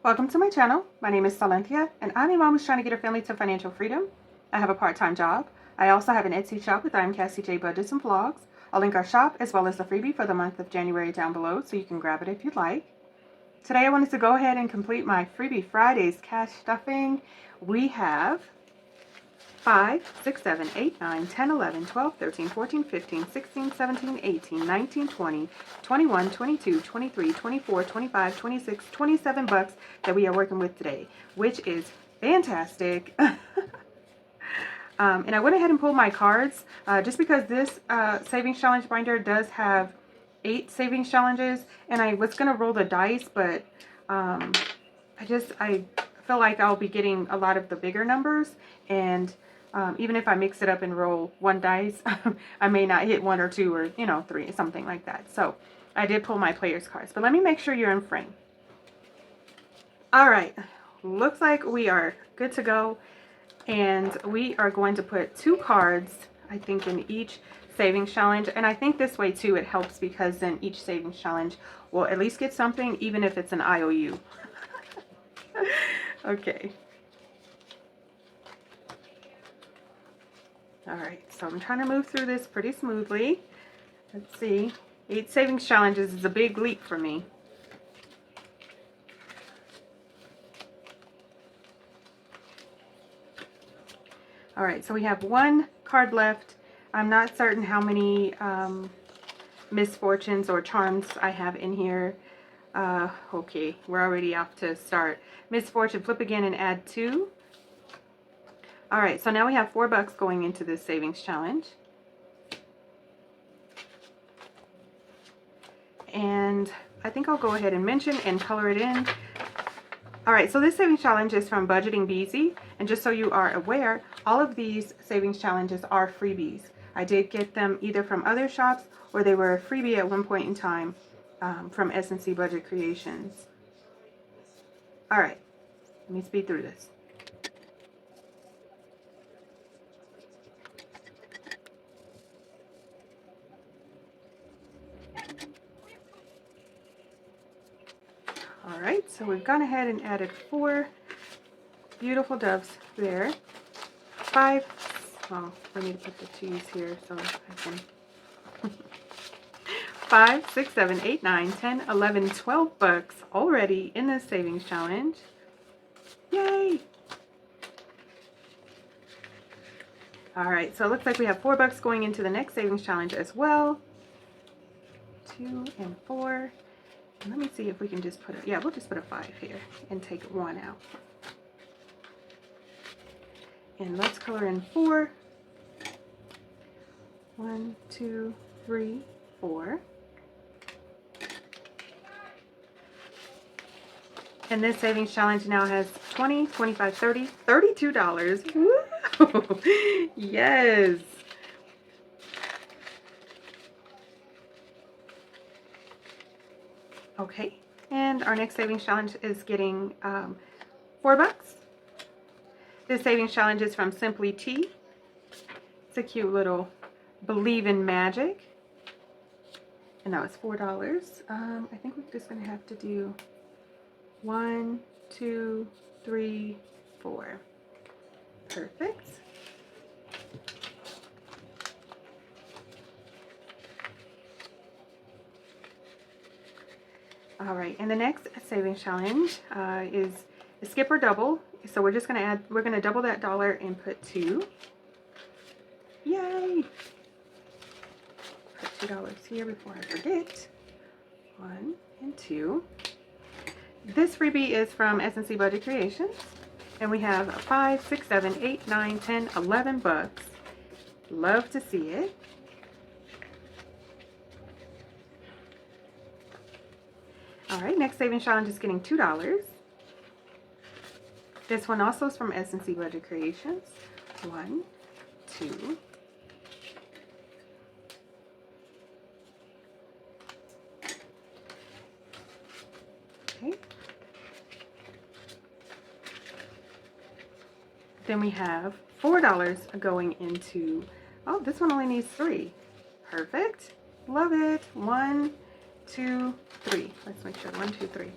Welcome to my channel. My name is Silenthia, and I'm a mom who's trying to get her family to financial freedom. I have a part-time job. I also have an Etsy shop with SilynthiaBudgets and vlogs. I'll link our shop as well as the freebie for the month of January down below, so you can grab it if you'd like. Today I wanted to go ahead and complete my Freebie Fridays cash stuffing. We have 5, 6, 7, 8, 9, 10, 11, 12, 13, 14, 15, 16, 17, 18, 19, 20, 21, 22, 23, 24, 25, 26, 27 bucks that we are working with today, which is fantastic. And I went ahead and pulled my cards just because this savings challenge binder does have 8 savings challenges, and I was going to roll the dice, but I feel like I'll be getting a lot of the bigger numbers, and even if I mix it up and roll one dice, I may not hit 1 or 2 or, 3, something like that. So I did pull my players cards, but let me make sure you're in frame. All right, looks like we are good to go. And we are going to put 2 cards, I think, in each savings challenge. And I think this way too, it helps because then each savings challenge will at least get something, even if it's an IOU. Okay. All right, so I'm trying to move through this pretty smoothly. Let's see. 8 savings challenges is a big leap for me. All right, so we have 1 card left. I'm not certain how many misfortunes or charms I have in here. Okay, we're already off to start. Misfortune, flip again and add 2. All right, so now we have 4 bucks going into this savings challenge. And I think I'll go ahead and mention and color it in. All right, so this savings challenge is from Budgeting Beezy, and just so you are aware, all of these savings challenges are freebies. I did get them either from other shops or they were a freebie at one point in time from S&C Budget Creations. All right, let me speed through this. All right, so we've gone ahead and added 4 beautiful doves there. 5, well, I need to put the 2's here so I can. 5, 6, 7, 8, 9, 10, 11, 12 bucks already in this savings challenge. Yay! All right, so it looks like we have 4 bucks going into the next savings challenge as well. 2 and 4. And let me see if we can just put we'll just put a 5 here and take 1 out. And let's color in 4. 1, 2, 3, 4. And this savings challenge now has 20, 25, 30, $32. Woo! Yes. Okay, and our next savings challenge is getting 4 bucks. This savings challenge is from Simply Tea. It's a cute little Believe in Magic. And that was $4. I think we're just going to have to do 1, 2, 3, 4. Perfect. All right, and the next savings challenge is a skip or double. So we're just going to we're going to double that dollar and put 2. Yay! Put $2 here before I forget. 1 and 2. This freebie is from S&C Budget Creations, and we have 5, 6, 7, 8, 9, 10, 11 bucks. Love to see it. All right, next savings challenge is getting $2. This one also is from S&C Budget Creations. 1, 2. Okay. Then we have $4 going into, oh, this one only needs 3. Perfect. Love it. 1, 2, 3. Let's make sure. 1, 2, 3.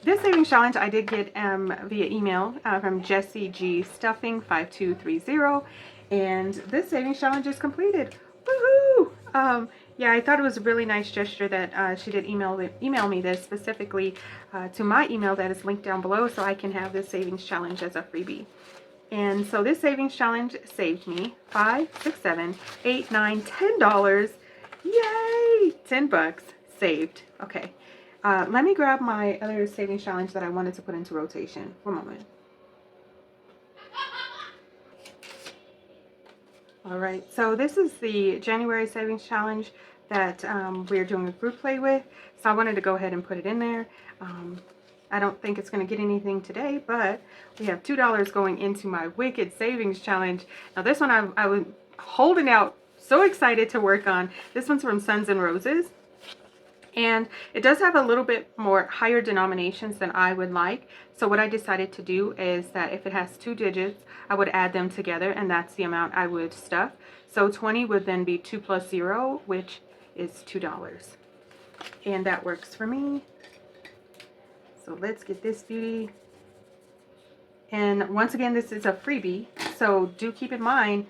this savings challenge I did get via email from Jessie G Stuffing 5230, and this savings challenge is completed. Woohoo! Yeah, I thought it was a really nice gesture that she did email me this specifically to my email that is linked down below, so I can have this savings challenge as a freebie. And so this savings challenge saved me $5, $6, $7, $8, $9, $10. Yay! $10 saved. Okay. Let me grab my other savings challenge that I wanted to put into rotation. One moment. All right, so this is the January savings challenge that we're doing a group play with. So I wanted to go ahead and put it in there. I don't think it's going to get anything today, but we have $2 going into my Wicked Savings Challenge. Now this one I was holding out, so excited to work on. This one's from Suns and Roses. And it does have a little bit more higher denominations than I would like. So what I decided to do is that if it has 2 digits, I would add them together, and that's the amount I would stuff. So 20 would then be 2 plus 0, which is $2. And that works for me. So let's get this beauty. And once again, this is a freebie, so do keep in mind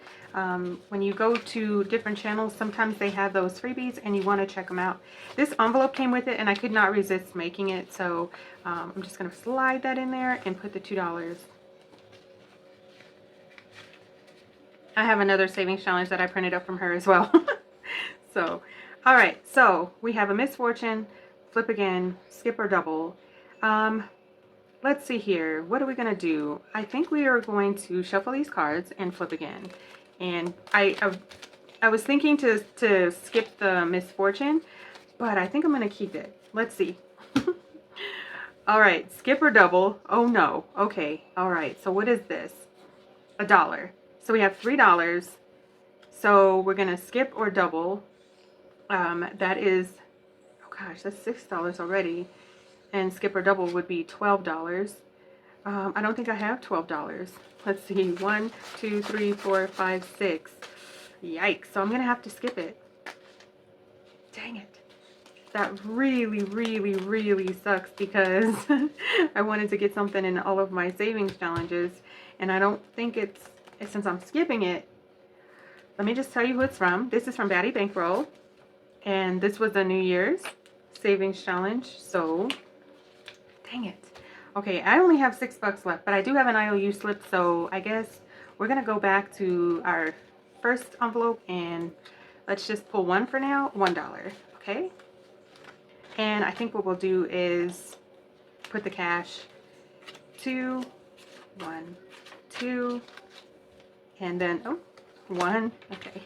when you go to different channels, sometimes they have those freebies and you want to check them out. This envelope came with it and I could not resist making it, so I'm just going to slide that in there and put the $2. I have another savings challenge that I printed up from her as well. So, all right, so we have a misfortune, flip again, skip or double. Let's see here. What are we going to do? I think we are going to shuffle these cards and flip again. And I was thinking to skip the misfortune, but I think I'm going to keep it. Let's see. All right, skip or double. Oh no. Okay. All right. So what is this? $1. So we have $3. So we're going to skip or double. That is, oh gosh, that's $6 already. And skip or double would be $12. I don't think I have $12. Let's see, 1, 2, 3, 4, 5, 6. Yikes, so I'm gonna have to skip it. Dang it. That really, really, really sucks because I wanted to get something in all of my savings challenges, and I don't think it's, since I'm skipping it, let me just tell you who it's from. This is from Batty Bankroll, and this was the New Year's savings challenge, so dang it. Okay, I only have $6 left, but I do have an IOU slip, so I guess we're gonna go back to our first envelope and let's just pull one for now, $1, okay? And I think what we'll do is put the cash 2, 1, 2, and then, oh, 1, okay.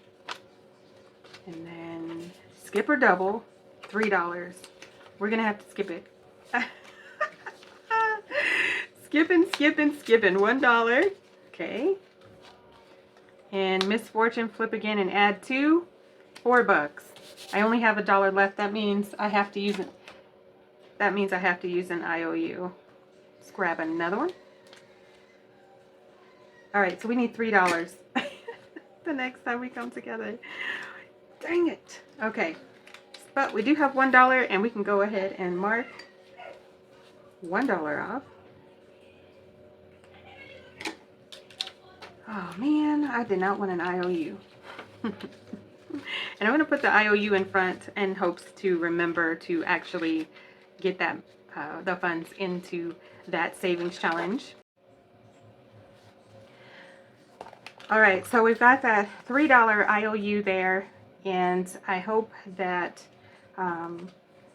And then skip or double, $3. We're gonna have to skip it. Skipping, $1. Okay. And misfortune, flip again and add 2, $4. I only have $1 left. That means I have to use it. That means I have to use an IOU. Let's grab another one. All right, so we need $3 the next time we come together. Dang it. Okay. But we do have $1 and we can go ahead and mark $1 off. Oh man, I did not want an IOU. And I'm going to put the IOU in front in hopes to remember to actually get that the funds into that savings challenge. All right, so we've got that $3 IOU there, and I hope that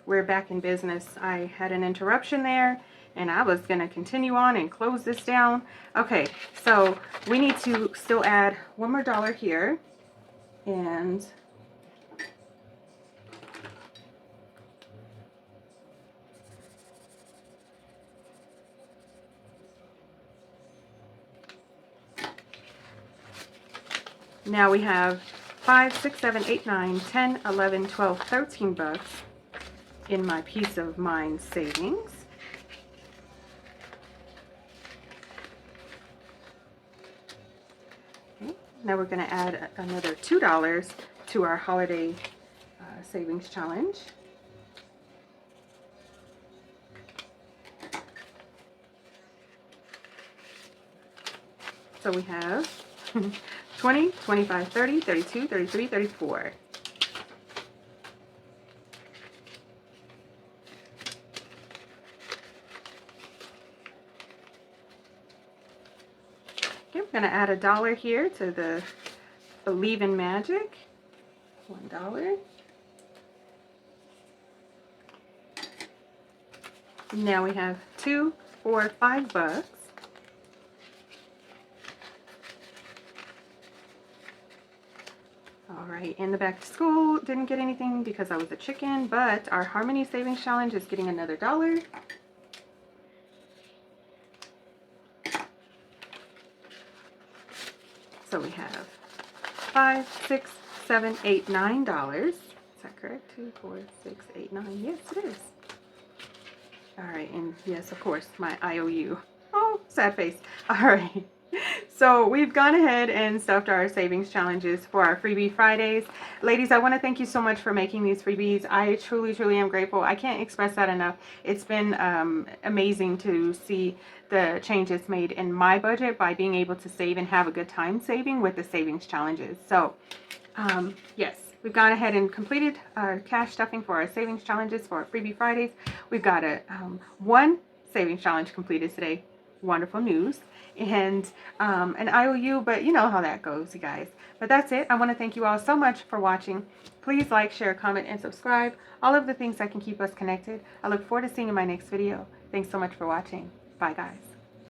we're back in business. I had an interruption there, and I was going to continue on and close this down. Okay, so we need to still add one more dollar here, and now we have 5, 6, 7, 8, 9, 10, 11, 12, 13 bucks in my Peace of Mind savings. Okay, now we're going to add another $2 to our holiday savings challenge. So we have 20, 25, 30, 32, 33, 34. Okay, I'm going to add $1 here to the Believe in Magic. $1. Now we have 2, 4, 5 bucks. Alright, in the back to school, didn't get anything because I was a chicken, but our Harmony Savings Challenge is getting another $1. So we have $5, $6, $7, $8, $9. Is that correct? 2, 4, 6, 8, 9. Yes, it is. Alright, and yes, of course, my IOU. Oh, sad face. Alright. So we've gone ahead and stuffed our savings challenges for our Freebie Fridays. Ladies, I want to thank you so much for making these freebies. I truly, truly am grateful. I can't express that enough. It's been amazing to see the changes made in my budget by being able to save and have a good time saving with the savings challenges. So, yes. We've gone ahead and completed our cash stuffing for our savings challenges for our Freebie Fridays. We've got one savings challenge completed today. Wonderful news. And an IOU, but you know how that goes, you guys. But that's it. I want to thank you all so much for watching. Please like, share, comment, and subscribe. All of the things that can keep us connected. I look forward to seeing you in my next video. Thanks so much for watching. Bye, guys.